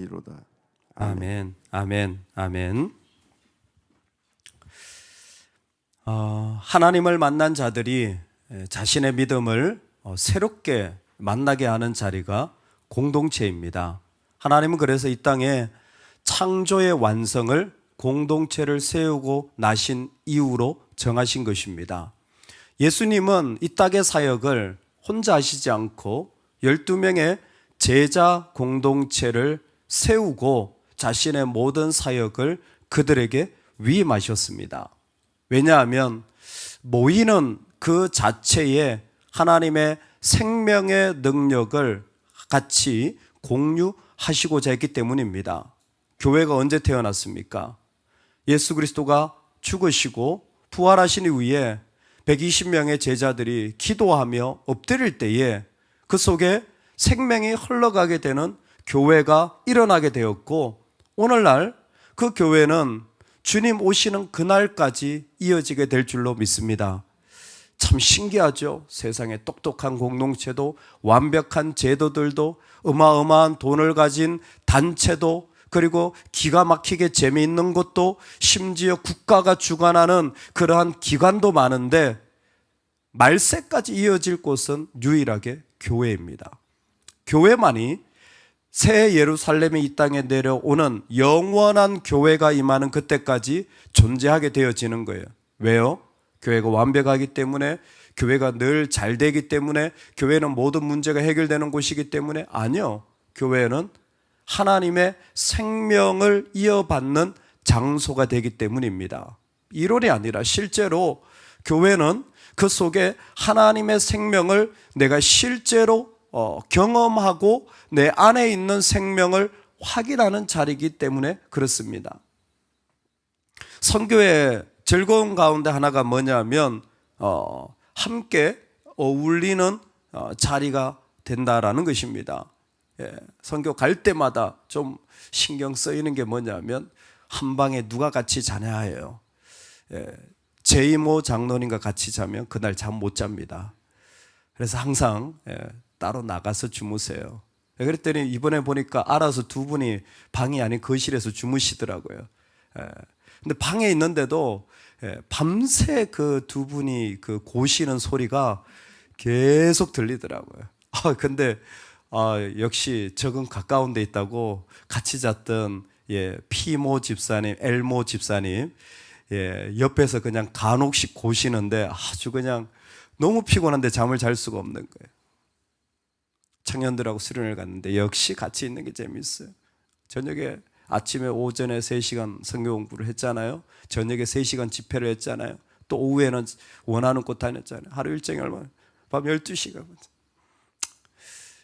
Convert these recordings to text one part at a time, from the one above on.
기도드리로다. 아멘, 아멘, 아멘. 하나님을 만난 자들이 자신의 믿음을 새롭게 만나게 하는 자리가 공동체입니다. 하나님은 그래서 이 땅에 창조의 완성을 공동체를 세우고 나신 이유로 정하신 것입니다. 예수님은 이 땅의 사역을 혼자 하시지 않고 12명의 제자 공동체를 세우고 자신의 모든 사역을 그들에게 위임하셨습니다. 왜냐하면 모이는 그 자체에 하나님의 생명의 능력을 같이 공유하시고자 했기 때문입니다. 교회가 언제 태어났습니까? 예수 그리스도가 죽으시고 부활하신 이후에 120명의 제자들이 기도하며 엎드릴 때에 그 속에 생명이 흘러가게 되는 교회가 일어나게 되었고, 오늘날 그 교회는 주님 오시는 그날까지 이어지게 될 줄로 믿습니다. 참 신기하죠. 세상에 똑똑한 공동체도, 완벽한 제도들도, 어마어마한 돈을 가진 단체도, 그리고 기가 막히게 재미있는 것도, 심지어 국가가 주관하는 그러한 기관도 많은데 말세까지 이어질 곳은 유일하게 교회입니다. 교회만이 새 예루살렘이 이 땅에 내려오는 영원한 교회가 임하는 그때까지 존재하게 되어지는 거예요. 왜요? 교회가 완벽하기 때문에, 교회가 늘 잘 되기 때문에, 교회는 모든 문제가 해결되는 곳이기 때문에? 아니요. 교회는 하나님의 생명을 이어받는 장소가 되기 때문입니다. 이론이 아니라 실제로 교회는 그 속에 하나님의 생명을 내가 실제로 경험하고 내 안에 있는 생명을 확인하는 자리이기 때문에 그렇습니다. 선교의 즐거운 가운데 하나가 뭐냐면 함께 어울리는 자리가 된다라는 것입니다. 선교 갈 때마다 좀 신경 쓰이는 게 뭐냐면 한 방에 누가 같이 자냐 해요. 제 이모 장로님과 같이 자면 그날 잠 못 잡니다. 그래서 항상 따로 나가서 주무세요. 그랬더니 이번에 보니까 알아서 두 분이 방이 아닌 거실에서 주무시더라고요. 근데 방에 있는데도 밤새 그 두 분이 그 고시는 소리가 계속 들리더라고요. 근데 역시 적은 가까운 데 있다고 같이 잤던 피모 집사님, 엘모 집사님 옆에서 그냥 간혹씩 고시는데 아주 그냥 너무 피곤한데 잠을 잘 수가 없는 거예요. 청년들하고 수련을 갔는데 역시 같이 있는 게 재밌어요. 저녁에 아침에 오전에 3시간 성경 공부를 했잖아요. 저녁에 3시간 집회를 했잖아요. 또 오후에는 원하는 곳 다녔잖아요. 하루 일정이 얼마나? 밤 12시간.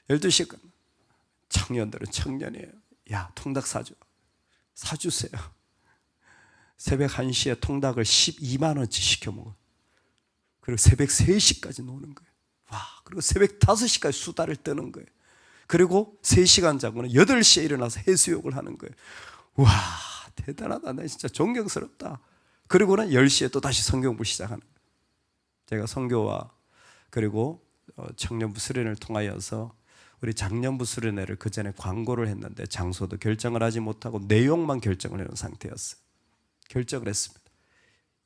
12시간. 청년들은 청년이에요. 야, 통닭 사주세요. 새벽 1시에 통닭을 12만 원치 시켜 먹어요. 그리고 새벽 3시까지 노는 거예요. 와, 그리고 새벽 5시까지 수다를 떠는 거예요. 그리고 3시간 자고는 8시에 일어나서 해수욕을 하는 거예요. 와, 대단하다. 나 진짜 존경스럽다. 그리고는 10시에 또 다시 성경부 시작하는 거예요. 제가 선교와 그리고 청년부 수련을 통하여서 우리 장년부 수련회를 그 전에 광고를 했는데 장소도 결정을 하지 못하고 내용만 결정을 해놓은 상태였어요. 결정을 했습니다.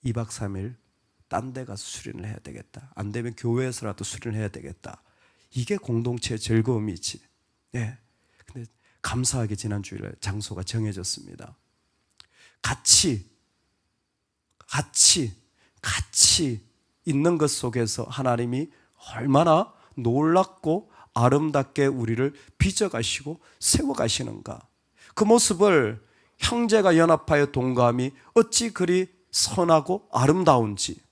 2박 3일 딴 데 가서 수련을 해야 되겠다. 안 되면 교회에서라도 수련을 해야 되겠다. 이게 공동체의 즐거움이지. 근데 감사하게 지난 주일에 장소가 정해졌습니다. 같이 있는 것 속에서 하나님이 얼마나 놀랍고 아름답게 우리를 빚어가시고 세워가시는가. 그 모습을 형제가 연합하여 동감이 어찌 그리 선하고 아름다운지.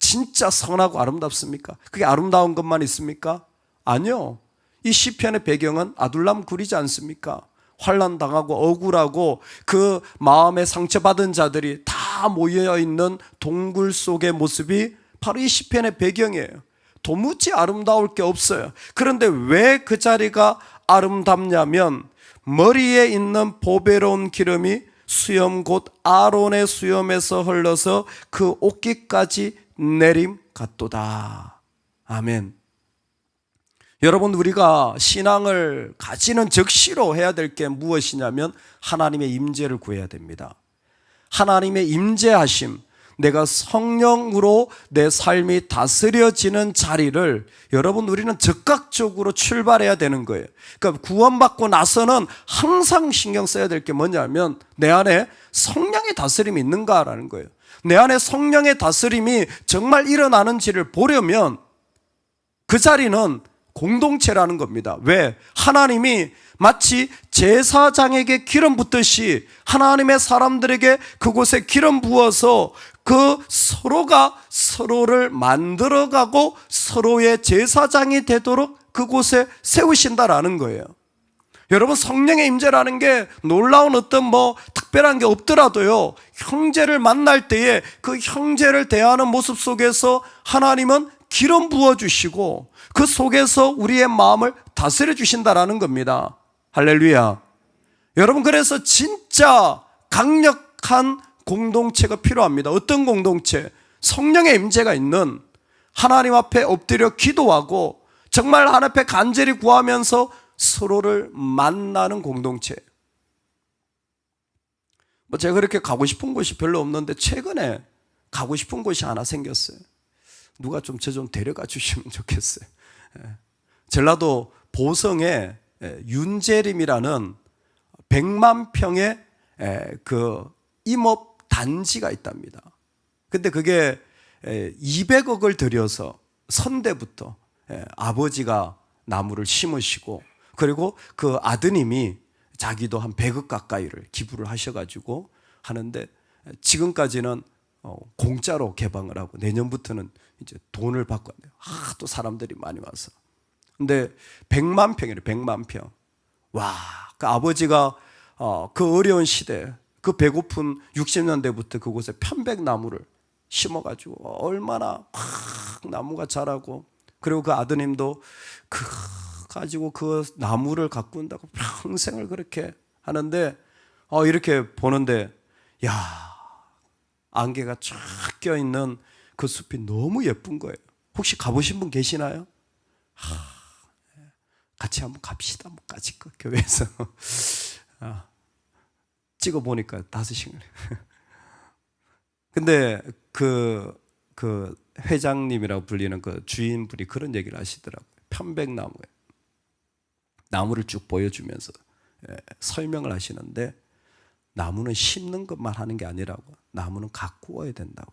진짜 선하고 아름답습니까? 그게 아름다운 것만 있습니까? 아니요. 이 시편의 배경은 아둘람 굴이지 않습니까? 환난 당하고 억울하고 그 마음에 상처받은 자들이 다 모여있는 동굴 속의 모습이 바로 이 시편의 배경이에요. 도무지 아름다울 게 없어요. 그런데 왜 그 자리가 아름답냐면 머리에 있는 보배로운 기름이 수염 곧 아론의 수염에서 흘러서 그 옷깃까지 내림 같도다. 아멘. 여러분, 우리가 신앙을 가지는 적시로 해야 될 게 무엇이냐면 하나님의 임재를 구해야 됩니다. 하나님의 임재하심, 내가 성령으로 내 삶이 다스려지는 자리를 여러분, 우리는 적극적으로 출발해야 되는 거예요. 그러니까 구원받고 나서는 항상 신경 써야 될 게 뭐냐면 내 안에 성령의 다스림이 있는가라는 거예요. 내 안에 성령의 다스림이 정말 일어나는지를 보려면 그 자리는 공동체라는 겁니다. 왜? 하나님이 마치 제사장에게 기름 붓듯이 하나님의 사람들에게 그곳에 기름 부어서 그 서로가 서로를 만들어가고 서로의 제사장이 되도록 그곳에 세우신다라는 거예요. 여러분, 성령의 임재라는 게 놀라운 어떤 특별한 게 없더라도요, 형제를 만날 때에 그 형제를 대하는 모습 속에서 하나님은 기름 부어주시고 그 속에서 우리의 마음을 다스려 주신다라는 겁니다. 할렐루야. 여러분, 그래서 진짜 강력한 공동체가 필요합니다. 어떤 공동체? 성령의 임재가 있는, 하나님 앞에 엎드려 기도하고 정말 하나님 앞에 간절히 구하면서 서로를 만나는 공동체. 제가 그렇게 가고 싶은 곳이 별로 없는데 최근에 가고 싶은 곳이 하나 생겼어요. 누가 좀 저 좀 데려가 주시면 좋겠어요. 전라도 보성에 윤재림이라는 100만 평의 그 임업 단지가 있답니다. 근데 그게 200억을 들여서 선대부터 아버지가 나무를 심으시고, 그리고 그 아드님이 자기도 한 100억 가까이를 기부를 하셔가지고 하는데, 지금까지는 공짜로 개방을 하고 내년부터는 이제 돈을 받고 한대요. 또 사람들이 많이 와서. 근데 100만 평이래요. 100만 평. 와, 그 아버지가 그 어려운 시대, 그 배고픈 60년대부터 그곳에 편백나무를 심어가지고 얼마나 막 나무가 자라고, 그리고 그 아드님도 가지고 그 나무를 가꾼다고 평생을 그렇게 하는데, 이렇게 보는데, 야, 안개가 쫙 껴있는 그 숲이 너무 예쁜 거예요. 혹시 가보신 분 계시나요? 같이 한번 갑시다. 까짓거 교회에서 찍어보니까 5시간. 근데 그 회장님이라고 불리는 그 주인분이 그런 얘기를 하시더라고요. 편백나무에 나무를 쭉 보여주면서 설명을 하시는데, 나무는 심는 것만 하는 게 아니라고, 나무는 가꾸어야 된다고.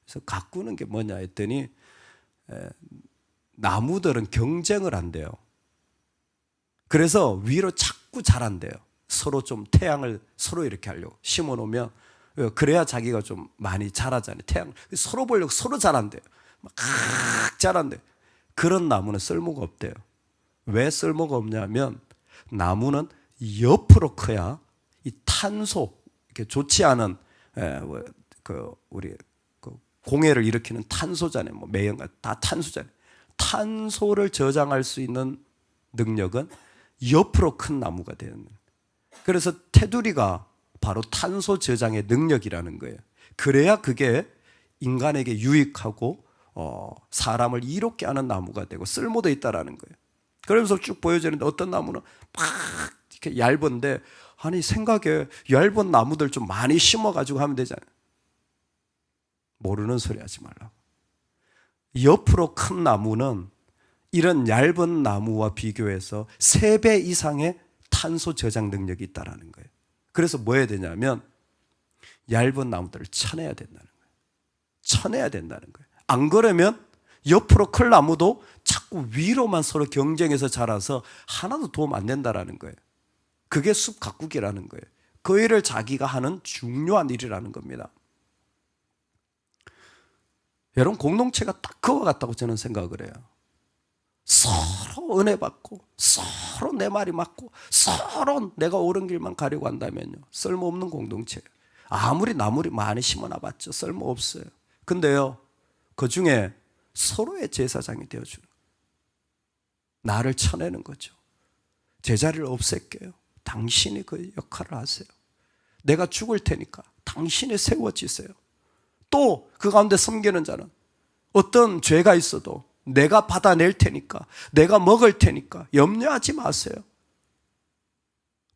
그래서 가꾸는 게 뭐냐 했더니, 나무들은 경쟁을 한대요. 그래서 위로 자꾸 자란대요. 서로 좀 태양을 서로 이렇게 하려고 심어 놓으면, 그래야 자기가 좀 많이 자라잖아요. 태양 서로 보려고 서로 자란대요. 막 자란대요. 그런 나무는 쓸모가 없대요. 왜 쓸모가 없냐면, 나무는 옆으로 커야 이 탄소, 이렇게 좋지 않은 우리 공해를 일으키는 탄소잖아요. 매연가 다 탄소잖아요. 탄소를 저장할 수 있는 능력은 옆으로 큰 나무가 되는. 그래서 테두리가 바로 탄소 저장의 능력이라는 거예요. 그래야 그게 인간에게 유익하고 사람을 이롭게 하는 나무가 되고 쓸모도 있다라는 거예요. 그러면서 쭉 보여주는데, 어떤 나무는 막 이렇게 얇은데, 아니 생각에 얇은 나무들 좀 많이 심어가지고 하면 되잖아요. 모르는 소리 하지 말라고. 옆으로 큰 나무는 이런 얇은 나무와 비교해서 3배 이상의 탄소 저장 능력이 있다는 거예요. 그래서 뭐 해야 되냐면, 얇은 나무들을 쳐내야 된다는 거예요. 쳐내야 된다는 거예요. 안 그러면 옆으로 클 나무도 자꾸 위로만 서로 경쟁해서 자라서 하나도 도움 안 된다는 거예요. 그게 숲 가꾸기라는 거예요. 그 일을 자기가 하는 중요한 일이라는 겁니다. 여러분, 공동체가 딱 그와 같다고 저는 생각을 해요. 서로 은혜 받고, 서로 내 말이 맞고, 서로 내가 옳은 길만 가려고 한다면요, 쓸모없는 공동체예요. 아무리 나무를 많이 심어놔봤자 쓸모없어요. 근데요, 그 중에 서로의 제사장이 되어주는 거예요. 나를 쳐내는 거죠. 제자리를 없앨게요. 당신이 그 역할을 하세요. 내가 죽을 테니까 당신이 세워지세요. 또 그 가운데 섬기는 자는 어떤 죄가 있어도 내가 받아낼 테니까, 내가 먹을 테니까 염려하지 마세요.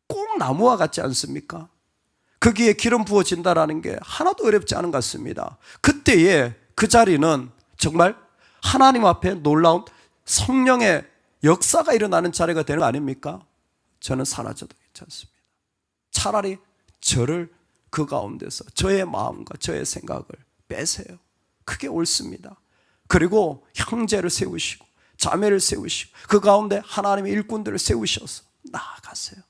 꼭 나무와 같지 않습니까? 거기에 기름 부어진다라는 게 하나도 어렵지 않은 것 같습니다. 그때에 그 자리는 정말 하나님 앞에 놀라운 성령의 역사가 일어나는 자리가 되는 거 아닙니까? 저는 사라져도 괜찮습니다. 차라리 저를 그 가운데서 저의 마음과 저의 생각을 빼세요. 그게 옳습니다. 그리고 형제를 세우시고 자매를 세우시고 그 가운데 하나님의 일꾼들을 세우셔서 나아가세요.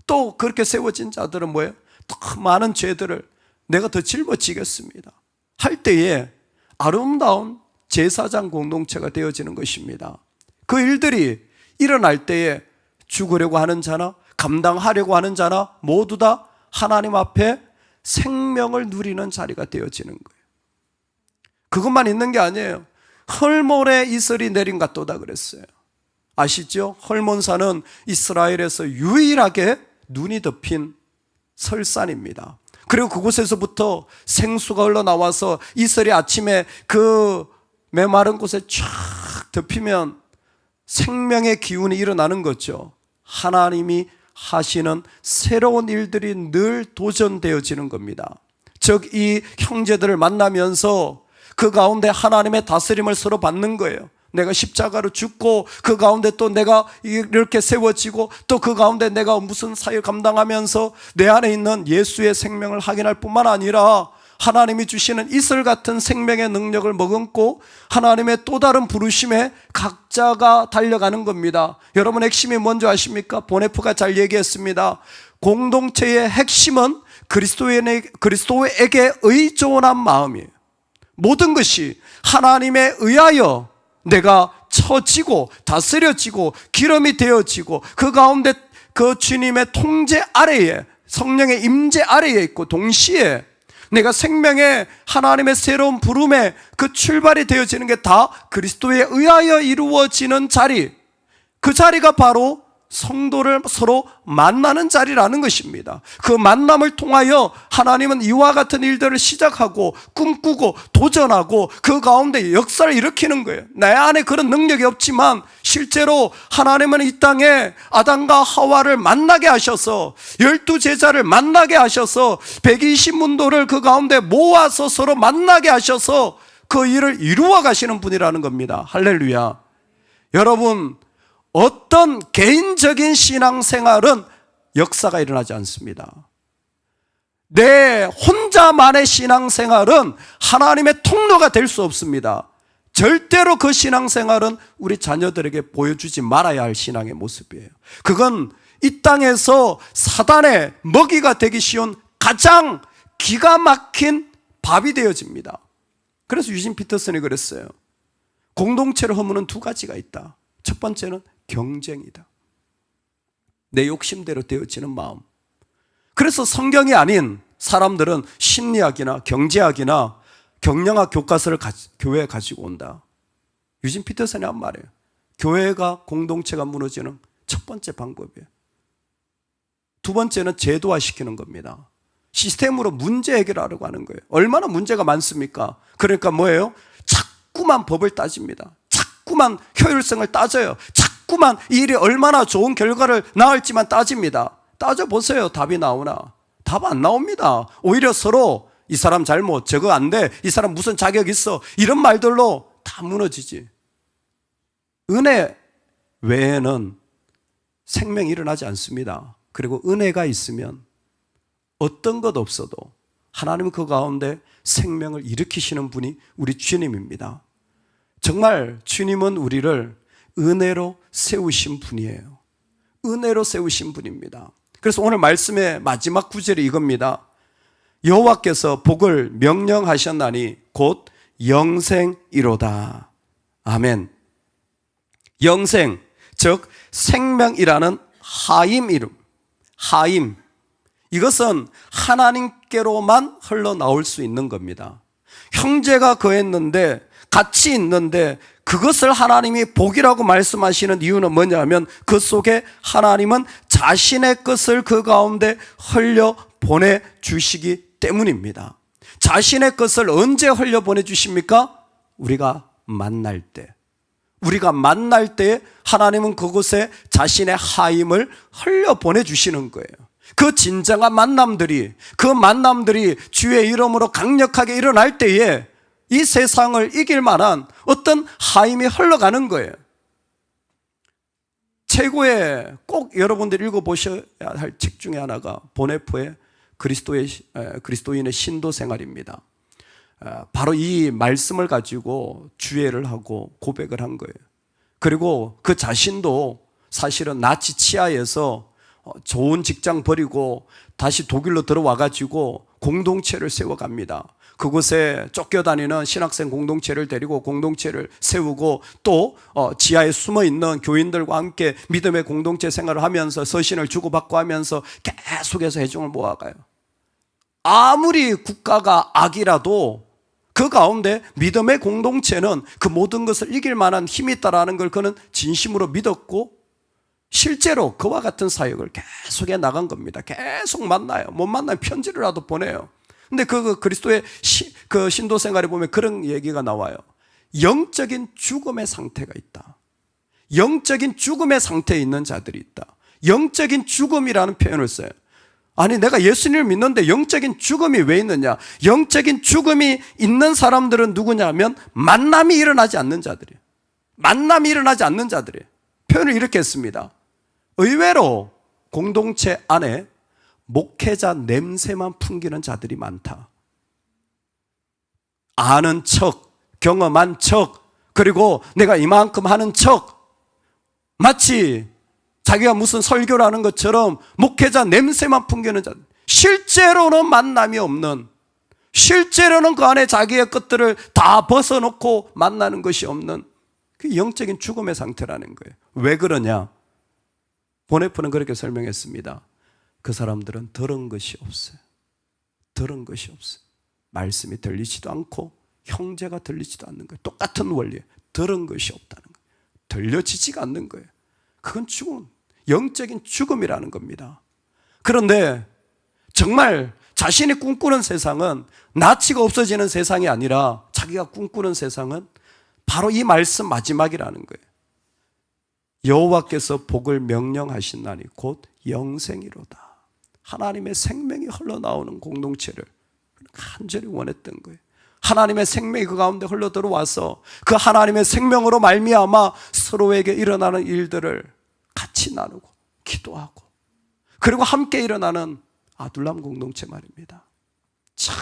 또 그렇게 세워진 자들은 뭐예요? 더 많은 죄들을 내가 더 짊어지겠습니다 할 때에 아름다운 제사장 공동체가 되어지는 것입니다. 그 일들이 일어날 때에 죽으려고 하는 자나 감당하려고 하는 자나 모두 다 하나님 앞에 생명을 누리는 자리가 되어지는 거예요. 그것만 있는 게 아니에요. 헐몬에 이슬이 내린 같도다 그랬어요. 아시죠? 헐몬산은 이스라엘에서 유일하게 눈이 덮인 설산입니다. 그리고 그곳에서부터 생수가 흘러나와서 이슬이 아침에 그 메마른 곳에 쫙 덮이면 생명의 기운이 일어나는 거죠. 하나님이 하시는 새로운 일들이 늘 도전되어지는 겁니다. 즉 이 형제들을 만나면서 그 가운데 하나님의 다스림을 서로 받는 거예요. 내가 십자가로 죽고 그 가운데 또 내가 이렇게 세워지고 또 그 가운데 내가 무슨 사역을 감당하면서 내 안에 있는 예수의 생명을 확인할 뿐만 아니라 하나님이 주시는 이슬 같은 생명의 능력을 머금고 하나님의 또 다른 부르심에 각자가 달려가는 겁니다. 여러분 핵심이 뭔지 아십니까? 보네프가 잘 얘기했습니다. 공동체의 핵심은 그리스도에게 의존한 마음이에요. 모든 것이 하나님에 의하여 내가 처지고 다스려지고 기름이 되어지고 그 가운데 그 주님의 통제 아래에 성령의 임재 아래에 있고 동시에 내가 생명의 하나님의 새로운 부름에 그 출발이 되어지는 게 다 그리스도에 의하여 이루어지는 자리, 그 자리가 바로 성도를 서로 만나는 자리라는 것입니다. 그 만남을 통하여 하나님은 이와 같은 일들을 시작하고 꿈꾸고 도전하고 그 가운데 역사를 일으키는 거예요. 내 안에 그런 능력이 없지만 실제로 하나님은 이 땅에 아담과 하와를 만나게 하셔서 12제자를 만나게 하셔서 120문도를 그 가운데 모아서 서로 만나게 하셔서 그 일을 이루어 가시는 분이라는 겁니다. 할렐루야. 여러분, 어떤 개인적인 신앙생활은 역사가 일어나지 않습니다. 내 혼자만의 신앙생활은 하나님의 통로가 될 수 없습니다. 절대로 그 신앙생활은 우리 자녀들에게 보여주지 말아야 할 신앙의 모습이에요. 그건 이 땅에서 사단의 먹이가 되기 쉬운 가장 기가 막힌 밥이 되어집니다. 그래서 유진 피터슨이 그랬어요. 공동체를 허무는 두 가지가 있다. 첫 번째는 경쟁이다. 내 욕심대로 되어지는 마음. 그래서 성경이 아닌 사람들은 심리학이나 경제학이나 경영학 교과서를 교회에 가지고 온다. 유진 피터슨이 한 말이에요. 교회가 공동체가 무너지는 첫 번째 방법이에요. 두 번째는 제도화시키는 겁니다. 시스템으로 문제 해결하려고 하는 거예요. 얼마나 문제가 많습니까? 그러니까 뭐예요? 자꾸만 법을 따집니다. 자꾸만 효율성을 따져요. 자꾸만 이 일이 얼마나 좋은 결과를 낳을지만 따집니다. 따져보세요. 답이 나오나? 답 안 나옵니다. 오히려 서로 이 사람 잘못, 저거 안 돼, 이 사람 무슨 자격 있어, 이런 말들로 다 무너지지. 은혜 외에는 생명이 일어나지 않습니다. 그리고 은혜가 있으면 어떤 것 없어도 하나님은 그 가운데 생명을 일으키시는 분이 우리 주님입니다. 정말 주님은 우리를 은혜로 세우신 분이에요. 은혜로 세우신 분입니다. 그래서 오늘 말씀의 마지막 구절이 이겁니다. 여호와께서 복을 명령하셨나니 곧 영생이로다. 아멘. 영생, 즉 생명이라는 하임 이름, 하임, 이것은 하나님께로만 흘러나올 수 있는 겁니다. 형제가 거했는데 같이 있는데 그것을 하나님이 복이라고 말씀하시는 이유는 뭐냐면 그 속에 하나님은 자신의 것을 그 가운데 흘려 보내주시기 때문입니다. 자신의 것을 언제 흘려 보내주십니까? 우리가 만날 때, 우리가 만날 때 하나님은 그곳에 자신의 하임을 흘려보내주시는 거예요. 그 진정한 만남들이, 그 만남들이 주의 이름으로 강력하게 일어날 때에 이 세상을 이길 만한 어떤 하임이 흘러가는 거예요. 최고의 꼭 여러분들이 읽어보셔야 할 책 중에 하나가 보네포의 그리스도인의 신도 생활입니다. 바로 이 말씀을 가지고 주애를 하고 고백을 한 거예요. 그리고 그 자신도 사실은 나치 치하에서 좋은 직장 버리고 다시 독일로 들어와 가지고 공동체를 세워갑니다. 그곳에 쫓겨다니는 신학생 공동체를 데리고 공동체를 세우고 또 지하에 숨어있는 교인들과 함께 믿음의 공동체 생활을 하면서 서신을 주고받고 하면서 계속해서 회중을 모아가요. 아무리 국가가 악이라도 그 가운데 믿음의 공동체는 그 모든 것을 이길 만한 힘이 있다는 걸 그는 진심으로 믿었고 실제로 그와 같은 사역을 계속해 나간 겁니다. 계속 만나요. 못 만나면 편지라도 보내요. 근데 그 그리스도의 그 신도 생활에 보면 그런 얘기가 나와요. 영적인 죽음의 상태가 있다. 영적인 죽음의 상태에 있는 자들이 있다. 영적인 죽음이라는 표현을 써요. 아니 내가 예수님을 믿는데 영적인 죽음이 왜 있느냐? 영적인 죽음이 있는 사람들은 누구냐면 만남이 일어나지 않는 자들이에요. 만남이 일어나지 않는 자들이에요. 표현을 이렇게 했습니다. 의외로 공동체 안에 목회자 냄새만 풍기는 자들이 많다. 아는 척, 경험한 척, 그리고 내가 이만큼 하는 척, 마치 자기가 무슨 설교를 하는 것처럼 목회자 냄새만 풍기는 자들. 실제로는 만남이 없는, 실제로는 그 안에 자기의 것들을 다 벗어놓고 만나는 것이 없는 그 영적인 죽음의 상태라는 거예요. 왜 그러냐? 보네포는 그렇게 설명했습니다. 그 사람들은 들은 것이 없어요. 들은 것이 없어요. 말씀이 들리지도 않고 형제가 들리지도 않는 거예요. 똑같은 원리예요. 들은 것이 없다는 거예요. 들려지지가 않는 거예요. 그건 죽음, 영적인 죽음이라는 겁니다. 그런데 정말 자신이 꿈꾸는 세상은 나치가 없어지는 세상이 아니라 자기가 꿈꾸는 세상은 바로 이 말씀 마지막이라는 거예요. 여호와께서 복을 명령하신다니 곧 영생이로다. 하나님의 생명이 흘러나오는 공동체를 간절히 원했던 거예요. 하나님의 생명이 그 가운데 흘러 들어와서 그 하나님의 생명으로 말미암아 서로에게 일어나는 일들을 같이 나누고 기도하고 그리고 함께 일어나는 아둘람 공동체 말입니다. 참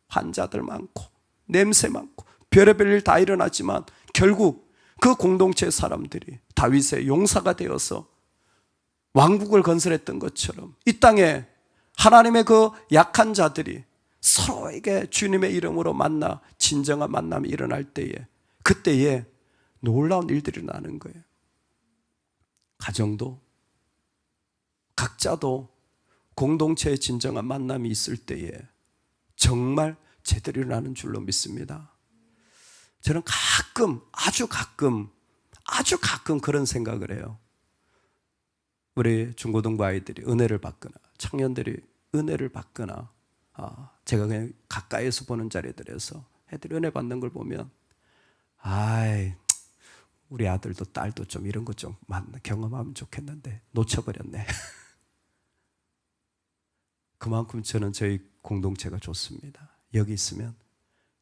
환자들 많고 냄새 많고 별의별 일 다 일어나지만 결국 그 공동체의 사람들이 다윗의 용사가 되어서 왕국을 건설했던 것처럼 이 땅에 하나님의 그 약한 자들이 서로에게 주님의 이름으로 만나 진정한 만남이 일어날 때에 그때에 놀라운 일들이 나는 거예요. 가정도 각자도 공동체의 진정한 만남이 있을 때에 정말 제대로 일어나는 줄로 믿습니다. 저는 가끔 아주 가끔 그런 생각을 해요. 우리 중고등부 아이들이 은혜를 받거나 청년들이 은혜를 받거나 제가 그냥 가까이에서 보는 자리들에서 애들이 은혜 받는 걸 보면 아이 우리 아들도 딸도 좀 이런 것 좀 경험하면 좋겠는데 놓쳐버렸네. 그만큼 저는 저희 공동체가 좋습니다. 여기 있으면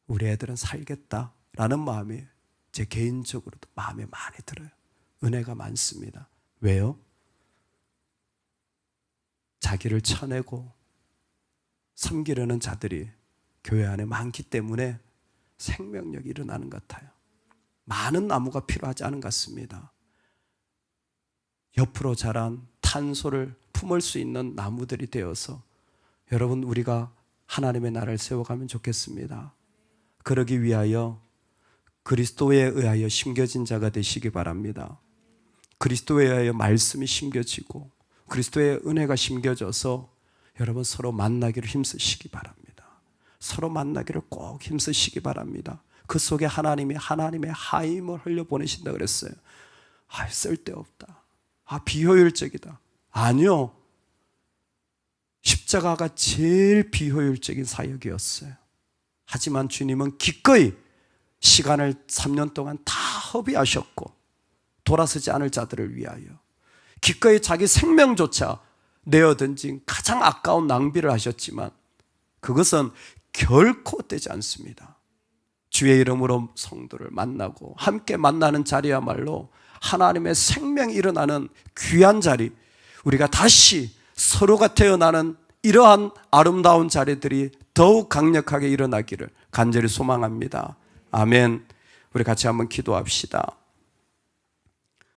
우리 애들은 살겠다라는 마음이 제 개인적으로도 마음에 많이 들어요. 은혜가 많습니다. 왜요? 자기를 쳐내고 섬기려는 자들이 교회 안에 많기 때문에 생명력이 일어나는 것 같아요. 많은 나무가 필요하지 않은 것 같습니다. 옆으로 자란 탄소를 품을 수 있는 나무들이 되어서 여러분 우리가 하나님의 나라를 세워가면 좋겠습니다. 그러기 위하여 그리스도에 의하여 심겨진 자가 되시기 바랍니다. 그리스도에 의하여 말씀이 심겨지고 그리스도의 은혜가 심겨져서 여러분 서로 만나기를 힘쓰시기 바랍니다. 서로 만나기를 꼭 힘쓰시기 바랍니다. 그 속에 하나님의 하임을 흘려보내신다 그랬어요. 쓸데없다. 비효율적이다. 아니요. 십자가가 제일 비효율적인 사역이었어요. 하지만 주님은 기꺼이 시간을 3년 동안 다 허비하셨고 돌아서지 않을 자들을 위하여 기꺼이 자기 생명조차 내어던진 가장 아까운 낭비를 하셨지만 그것은 결코 되지 않습니다. 주의 이름으로 성도를 만나고 함께 만나는 자리야말로 하나님의 생명이 일어나는 귀한 자리, 우리가 다시 서로가 태어나는 이러한 아름다운 자리들이 더욱 강력하게 일어나기를 간절히 소망합니다. 아멘. 우리 같이 한번 기도합시다.